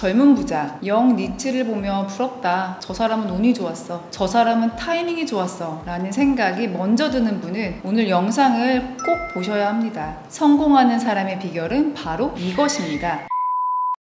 젊은 부자 영 니츠를 보며 부럽다, 저 사람은 운이 좋았어, 저 사람은 타이밍이 좋았어 라는 생각이 먼저 드는 분은 오늘 영상을 꼭 보셔야 합니다. 성공하는 사람의 비결은 바로 이것입니다.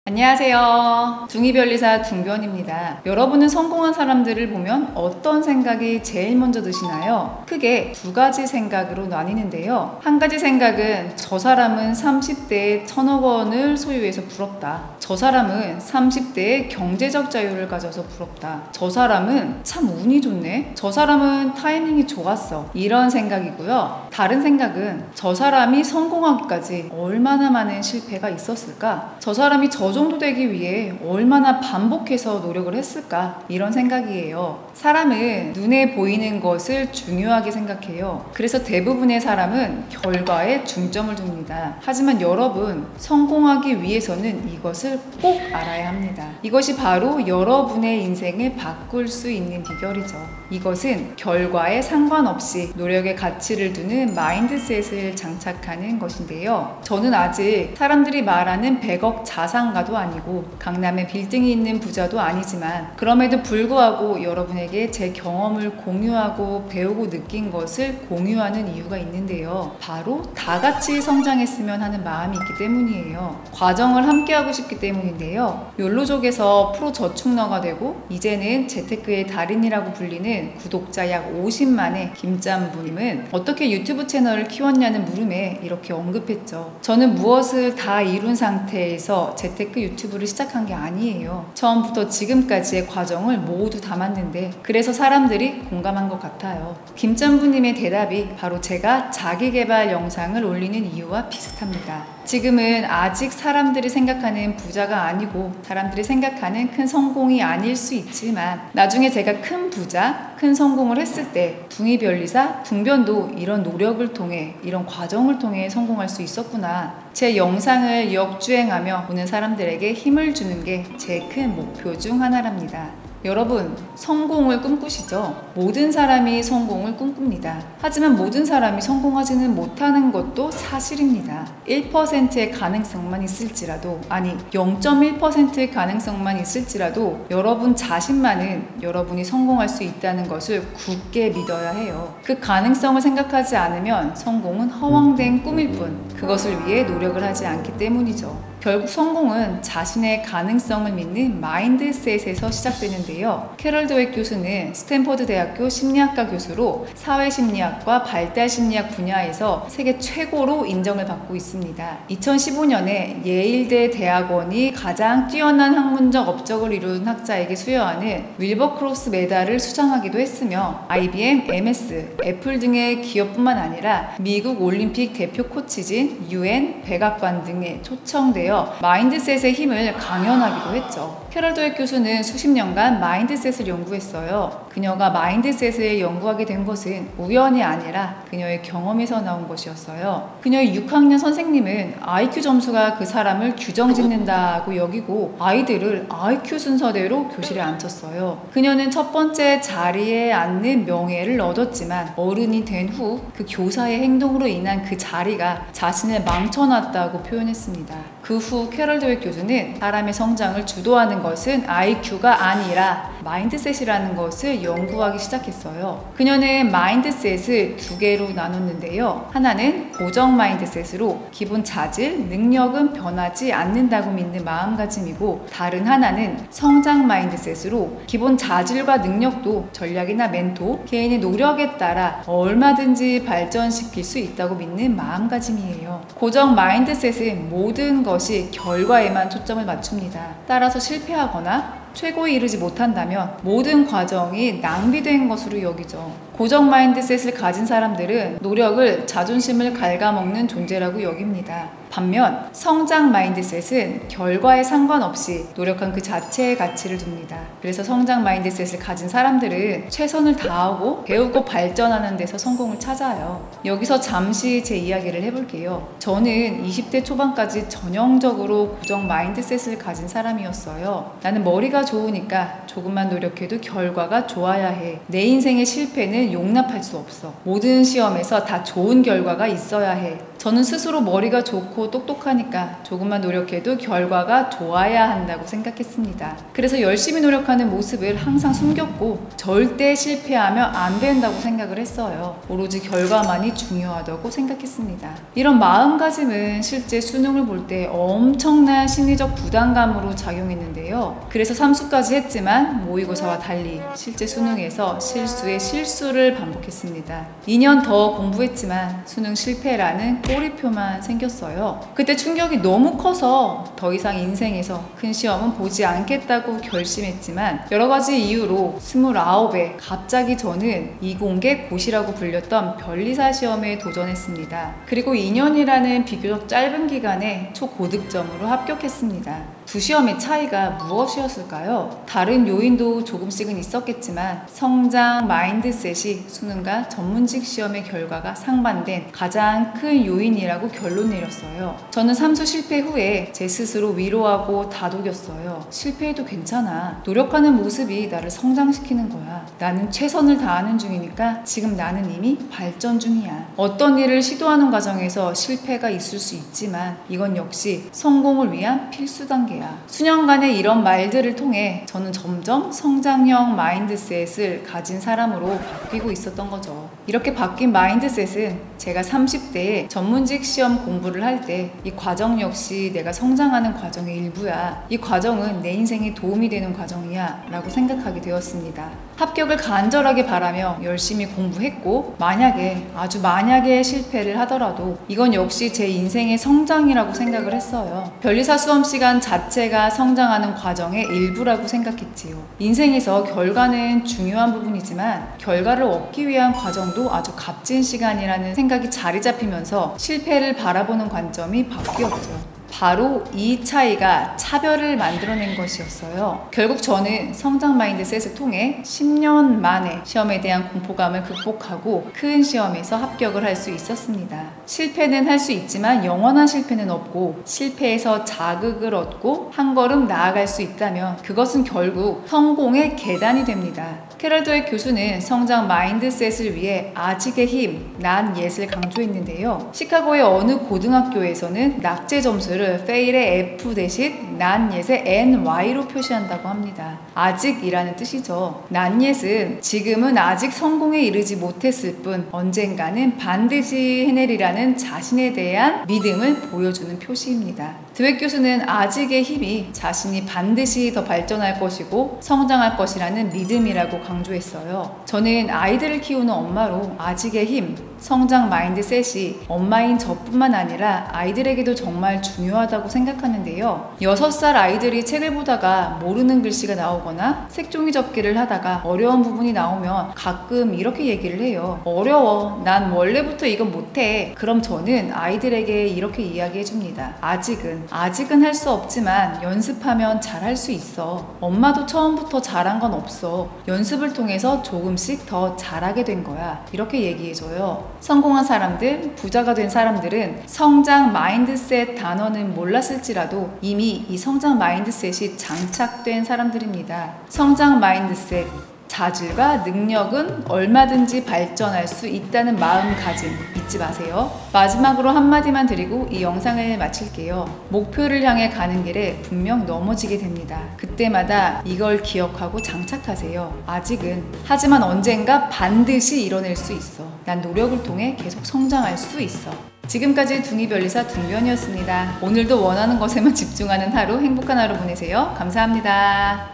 안녕하세요. 둥이별리사 둥변입니다. 여러분은 성공한 사람들을 보면 어떤 생각이 제일 먼저 드시나요? 크게 두 가지 생각으로 나뉘는데요. 한 가지 생각은 저 사람은 30대에 1000억 원을 소유해서 부럽다. 저 사람은 30대에 경제적 자유를 가져서 부럽다. 저 사람은 참 운이 좋네. 저 사람은 타이밍이 좋았어. 이런 생각이고요. 다른 생각은 저 사람이 성공하기까지 얼마나 많은 실패가 있었을까? 저 사람이 저 정도 되기 위해 얼마나 반복해서 노력을 했을까? 이런 생각이에요. 사람은 눈에 보이는 것을 중요하게 생각해요. 그래서 대부분의 사람은 결과에 중점을 둡니다. 하지만 여러분, 성공하기 위해서는 이것을 꼭 알아야 합니다. 이것이 바로 여러분의 인생을 바꿀 수 있는 비결이죠. 이것은 결과에 상관없이 노력의 가치를 두는 마인드셋을 장착하는 것인데요. 저는 아직 사람들이 말하는 100억 자산가도 아니고 강남에 빌딩이 있는 부자도 아니지만 그럼에도 불구하고 여러분에게 제 경험을 공유하고 배우고 느낀 것을 공유하는 이유가 있는데요. 바로 다 같이 성장했으면 하는 마음이 있기 때문이에요. 과정을 함께하고 싶기 때문인데요. 욜로족에서 프로 저축러가 되고 이제는 재테크의 달인이라고 불리는 구독자 약 50만의 김짬부님은 어떻게 유튜브 채널을 키웠냐는 물음에 이렇게 언급했죠. 저는 무엇을 다 이룬 상태에서 재테크 유튜브를 시작한 게 아니에요. 처음부터 지금까지의 과정을 모두 담았는데 그래서 사람들이 공감한 것 같아요. 김짬부님의 대답이 바로 제가 자기계발 영상을 올리는 이유와 비슷합니다. 지금은 아직 사람들이 생각하는 부자가 아니고 사람들이 생각하는 큰 성공이 아닐 수 있지만 나중에 제가 큰 부자, 큰 성공을 했을 때 둥이별리사, 둥변도 이런 노력을 통해 이런 과정을 통해 성공할 수 있었구나. 제 영상을 역주행하며 보는 사람들에게 힘을 주는 게 제 큰 목표 중 하나랍니다. 여러분, 성공을 꿈꾸시죠? 모든 사람이 성공을 꿈꿉니다. 하지만 모든 사람이 성공하지는 못하는 것도 사실입니다. 1%의 가능성만 있을지라도, 아니 0.1%의 가능성만 있을지라도 여러분 자신만은 여러분이 성공할 수 있다는 것을 굳게 믿어야 해요. 그 가능성을 생각하지 않으면 성공은 허황된 꿈일 뿐 그것을 위해 노력을 하지 않기 때문이죠. 결국 성공은 자신의 가능성을 믿는 마인드셋에서 시작되는데요. 캐럴 드웨 교수는 스탠퍼드 대학교 심리학과 교수로 사회심리학과 발달심리학 분야에서 세계 최고로 인정을 받고 있습니다. 2015년에 예일대 대학원이 가장 뛰어난 학문적 업적을 이룬 학자에게 수여하는 윌버크로스 메달을 수상하기도 했으며 IBM, MS, 애플 등의 기업뿐만 아니라 미국 올림픽 대표 코치진, UN, 백악관 등에 초청되어 마인드셋의 힘을 강연하기도 했죠. 캐럴 드웨 교수는 수십 년간 마인드셋을 연구했어요. 그녀가 마인드셋을 연구하게 된 것은 우연이 아니라 그녀의 경험에서 나온 것이었어요. 그녀의 6학년 선생님은 IQ 점수가 그 사람을 규정짓는다고 여기고 아이들을 IQ 순서대로 교실에 앉혔어요. 그녀는 첫 번째 자리에 앉는 명예를 얻었지만 어른이 된 후 그 교사의 행동으로 인한 그 자리가 자신을 망쳐놨다고 표현했습니다. 그 후 캐럴 드웨 교수는 사람의 성장을 주도하는 것은 IQ가 아니라 마인드셋이라는 것을 연구하기 시작했어요. 그녀는 마인드셋을 두 개로 나눴는데요. 하나는 고정 마인드셋으로 기본 자질, 능력은 변하지 않는다고 믿는 마음가짐이고 다른 하나는 성장 마인드셋으로 기본 자질과 능력도 전략이나 멘토, 개인의 노력에 따라 얼마든지 발전시킬 수 있다고 믿는 마음가짐이에요. 고정 마인드셋은 모든 것이 결과에만 초점을 맞춥니다. 따라서 실패하거나 최고에 이르지 못한다면 모든 과정이 낭비된 것으로 여기죠. 고정 마인드셋을 가진 사람들은 노력을 자존심을 갉아먹는 존재라고 여깁니다. 반면 성장 마인드셋은 결과에 상관없이 노력한 그 자체의 가치를 둡니다. 그래서 성장 마인드셋을 가진 사람들은 최선을 다하고 배우고 발전하는 데서 성공을 찾아요. 여기서 잠시 제 이야기를 해볼게요. 저는 20대 초반까지 전형적으로 고정 마인드셋을 가진 사람이었어요. 나는 머리가 좋으니까 조금만 노력해도 결과가 좋아야 해. 내 인생의 실패는 용납할 수 없어. 모든 시험에서 다 좋은 결과가 있어야 해. 저는 스스로 머리가 좋고 똑똑하니까 조금만 노력해도 결과가 좋아야 한다고 생각했습니다. 그래서 열심히 노력하는 모습을 항상 숨겼고 절대 실패하면 안 된다고 생각을 했어요. 오로지 결과만이 중요하다고 생각했습니다. 이런 마음가짐은 실제 수능을 볼 때 엄청난 심리적 부담감으로 작용했는데요. 그래서 삼수까지 했지만 모의고사와 달리 실제 수능에서 실수에 실수를 반복했습니다. 2년 더 공부했지만 수능 실패라는 꼬리표만 생겼어요. 그때 충격이 너무 커서 더 이상 인생에서 큰 시험은 보지 않겠다고 결심했지만 여러 가지 이유로 29에 갑자기 저는 이공계 고시라고 불렸던 변리사 시험에 도전했습니다. 그리고 2년이라는 비교적 짧은 기간에 초고득점으로 합격했습니다. 두 시험의 차이가 무엇이었을까요? 다른 요인도 조금씩은 있었겠지만 성장 마인드셋이 수능과 전문직 시험의 결과가 상반된 가장 큰 요인이라고 결론 내렸어요. 저는 삼수 실패 후에 제 스스로 위로하고 다독였어요. 실패해도 괜찮아. 노력하는 모습이 나를 성장시키는 거야. 나는 최선을 다하는 중이니까 지금 나는 이미 발전 중이야. 어떤 일을 시도하는 과정에서 실패가 있을 수 있지만 이건 역시 성공을 위한 필수 단계야. 수년간의 이런 말들을 통해 저는 점점 성장형 마인드셋을 가진 사람으로 바뀌고 있었던 거죠. 이렇게 바뀐 마인드셋은 제가 30대에 전문직 시험 공부를 할 때 이 과정 역시 내가 성장하는 과정의 일부야. 이 과정은 내 인생에 도움이 되는 과정이야 라고 생각하게 되었습니다. 합격을 간절하게 바라며 열심히 공부했고 만약에 아주 만약에 실패를 하더라도 이건 역시 제 인생의 성장이라고 생각을 했어요. 변리사 수험 시간 자체가 성장하는 과정의 일부라고 생각했지요. 인생에서 결과는 중요한 부분이지만 결과를 얻기 위한 과정도 아주 값진 시간이라는 생각이 자리 잡히면서 실패를 바라보는 관점이 바뀌었죠. 바로 이 차이가 차별을 만들어낸 것이었어요. 결국 저는 성장 마인드셋을 통해 10년 만에 시험에 대한 공포감을 극복하고 큰 시험에서 합격을 할 수 있었습니다. 실패는 할 수 있지만 영원한 실패는 없고 실패에서 자극을 얻고 한 걸음 나아갈 수 있다면 그것은 결국 성공의 계단이 됩니다. 캐럴 드웨 교수는 성장 마인드셋을 위해 아직의 힘, 난 옛을 강조했는데요. 시카고의 어느 고등학교에서는 낙제 점수를 fail의 F 대신 난 옛의 NY로 표시한다고 합니다. 아직이라는 뜻이죠. 난 옛은 지금은 아직 성공에 이르지 못했을 뿐 언젠가는 반드시 해내리라는 자신에 대한 믿음을 보여주는 표시입니다. 드웨 교수는 아직의 힘이 자신이 반드시 더 발전할 것이고 성장할 것이라는 믿음이라고 강조했어요. 저는 아이들을 키우는 엄마로 아직의 힘, 성장 마인드셋이 엄마인 저뿐만 아니라 아이들에게도 정말 중요하다고 생각하는데요. 6살 아이들이 책을 보다가 모르는 글씨가 나오거나 색종이 접기를 하다가 어려운 부분이 나오면 가끔 이렇게 얘기를 해요. 어려워. 난 원래부터 이건 못해. 그럼 저는 아이들에게 이렇게 이야기해 줍니다. 아직은 할 수 없지만 연습하면 잘할 수 있어. 엄마도 처음부터 잘한 건 없어. 연습을 통해서 조금씩 더 잘하게 된 거야. 이렇게 얘기해줘요. 성공한 사람들, 부자가 된 사람들은 성장 마인드셋 단어는 몰랐을지라도 이미 이 성장 마인드셋이 장착된 사람들입니다. 성장 마인드셋, 자질과 능력은 얼마든지 발전할 수 있다는 마음가짐 잊지 마세요. 마지막으로 한마디만 드리고 이 영상을 마칠게요. 목표를 향해 가는 길에 분명 넘어지게 됩니다. 그때마다 이걸 기억하고 장착하세요. 아직은. 하지만 언젠가 반드시 이뤄낼 수 있어. 난 노력을 통해 계속 성장할 수 있어. 지금까지 둥이변리사 둥변이었습니다. 오늘도 원하는 것에만 집중하는 하루, 행복한 하루 보내세요. 감사합니다.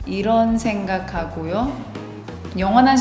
이런 생각하고요. 영원한